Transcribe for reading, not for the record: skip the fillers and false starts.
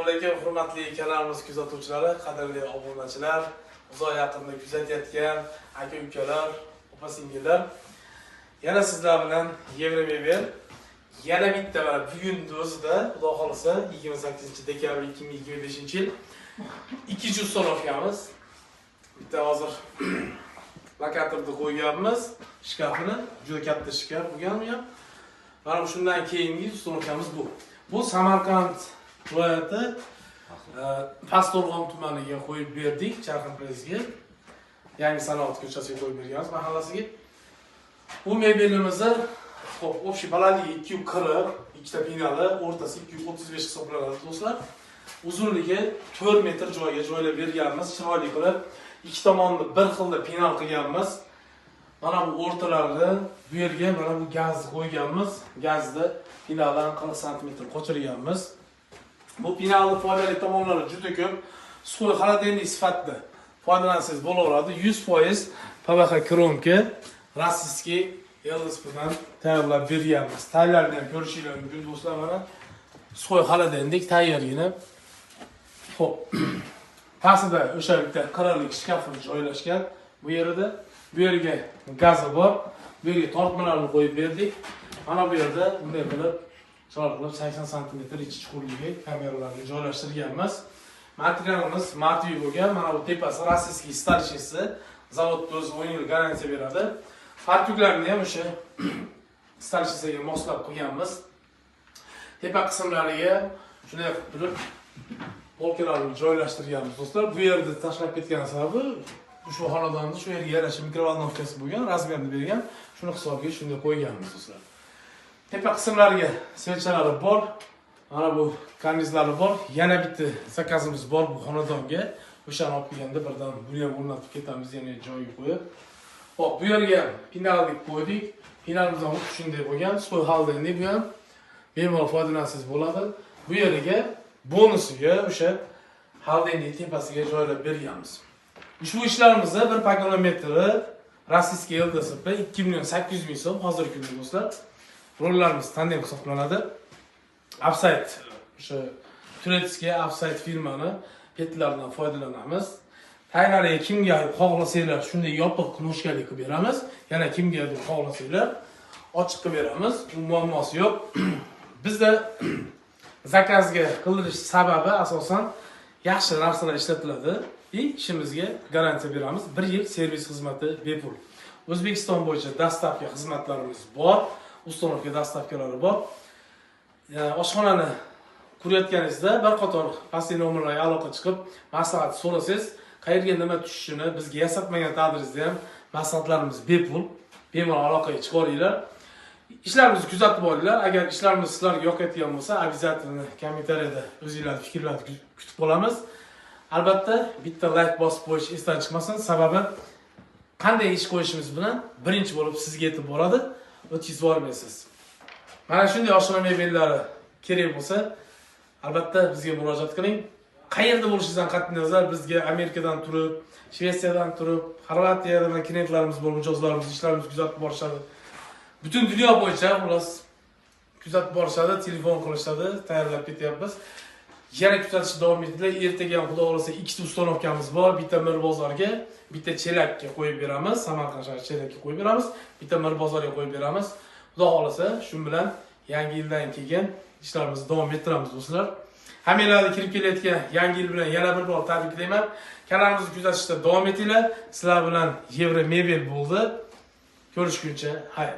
Assalomu alaykum, hurmatli kanalimiz kuzatuvchilari, qadrli obunachilar, uzoq yaqinda kuzatayotgan aka-ukalar, opa-singillar. Yana sizlar bilan Yevremebel. Yana bitta mana bugunning o'zida, Xudo xolisa 28-dekabr 2025-yil ikkinchi ustonovkamiz. Bitta hozir lokatorda qo'yganmiz, shkafini, juda katta shkaf bo'lgan ham. Mana shundan keyingi ustonovkamiz bu. Bu Samarqand viloyati Pastdarg'om tumaniga qo'yib berdik, Charxanpressga. Yangi Sanoat ko'chasiga qo'yib berganmiz mahallasiga. Bu mebelimizni общий balandligi 240, ikkita pinali, o'rtasi 235 hisoblanadi do'stlar. Uzunligi 4 metr joyga joylab berganmiz, chiroyli qilib, ikki tomonni bir xilda pinal qilganmiz. Mana bu o'rtalarida bu yerga mana bu gazni qo'yganmiz. Gazni pinaldan 40 sm qo'chirganmiz. Bu pinalning foydali tomonlari juda ko'p. Suv xolodilnik sifatida foydalansangiz bo'laveradi. 100% PVH kromka, rossiyskiy Eldis bilan tayyorlab berganmiz. Tayyorlarni ham ko'rishinglar mumkin do'stlar, mana suv xolodilnik tayyorgina. Xo'p. Pastida o'sha bitta qirralik shkafimiz joylashgan. Bu yerda bu yerga gazi bor. Bu yerga tortmalarni qo'yib berdik. Mana bu yerda bunday qilib chiroyli 80 sm ichi chuqurligi kameralarni joylashtirganmiz. Materialimiz martiy bo'lgan. Mana bu tepasi rossiyskiy starchisi. Zavodda o'z 10 yil garantiya beradi. Fartuklarni ham o'sha starchisiga moslab qo'yganmiz. Tepa qismlariga shunday qilib polkalarni joylashtirganmiz do'stlar. Bu yerda tashlab ketgan sababi shu xonadonda shu yerga yarasha mikrovolnovkasi bo'lgan, razmerni bergan. Shuni hisobiga shunday qo'yganmiz do'stlar. Tepa qismlariga svechalari bor. Mana bu karnizlari bor. Yana bitta zakazimiz bor bu xonadonga. O'shani olib kelganda birdan buni ham o'rnatib ketamiz, yana joyiga qo'yib. Xo'p, bu yerga pinallik qo'ydik. Pinalimiz ham shunday bo'lgan. Suv xolodilnik bu ham bemalol foydalansangiz bo'ladi. Bu yerga bonusiga o'sha xolodilnik tepasiga joylab berganmiz. Ushbu ishlarimizni 1 pakilometri rossiyskiy LDSP 2.800.000 so'm hozirgi kunda do'stlar. Rollarimiz tandem hisoblanadi. Offside o'sha turetskiy offside firmani petlaridan foydalanamiz. Taylariga kimga xohlasanglar shunday yopiq knoshkali qilib beramiz. Yana kimga xohlasanglar ochiq qilib beramiz. Bu muammosi yo'q. Bizda zakazga qildirish sababi asosan yaxshi narsalar ishlatiladi. Ishimizga garantiya beramiz. 1 yil servis xizmati bepul. O'zbekiston bo'yicha dostavka xizmatlarimiz bor. Ustonovka dostavkalari bor. Oshxonani qurayotganingizda bir qator pastki nomerlarga aloqa chiqib, maslahat so'rasangiz, qayerga nima tushishini bizga yasatmagan taqdiringizda ham maslahatlarimiz bepul. Bemalol aloqaga chiqaringlar. Ishlarimizni kuzatib olinglar. Agar ishlarimiz sizlarga yoqayotgan bo'lsa, обязательно kommentariyada o'zingizlarning fikrlaringizni kutib qolamiz. Albatta, bitta like bosib qo'yish esdan chiqmasin. Sababi qanday ish qo'yishimiz bilan birinchi bo'lib sizga yetib boradi. O'tkazib olmaysiz. Mana shunday oshxona mebellari kerak bo'lsa, albatta bizga murojaat qiling. Qayerda bo'lishingizdan qat'iy nazar bizga Amerikadan turib, Shvetsiyadan turib, Xorvatiyadan klientlarimiz bor, mijozlarimiz ishlarimizni kuzatib borishadi. Butun dunyo bo'yicha xullas kuzatib borishadi, telefon qilishadi, tayyorlab ketyapmiz. Yana kuzatishni davom etinglar. Ertaga ham xudo xolasa ikkita ustonovkamiz bor. Bitta Mir bozorga, bitta Chelakka qo'yib beramiz. Samarqand shahar Chelakka qo'yib beramiz. Bitta Mir bozorga qo'yib beramiz. Xudo xolasa shu bilan yangi yildan keyin ishlarimizni davom ettiramiz do'stlar. Hammanglarni kirib kelayotgan yangi yil bilan yana bir bor tabriklayman. Kanalimizni kuzatishda davom etinglar. Sizlar bilan Yevremebel bo'ldi. Ko'rishguncha, xayr.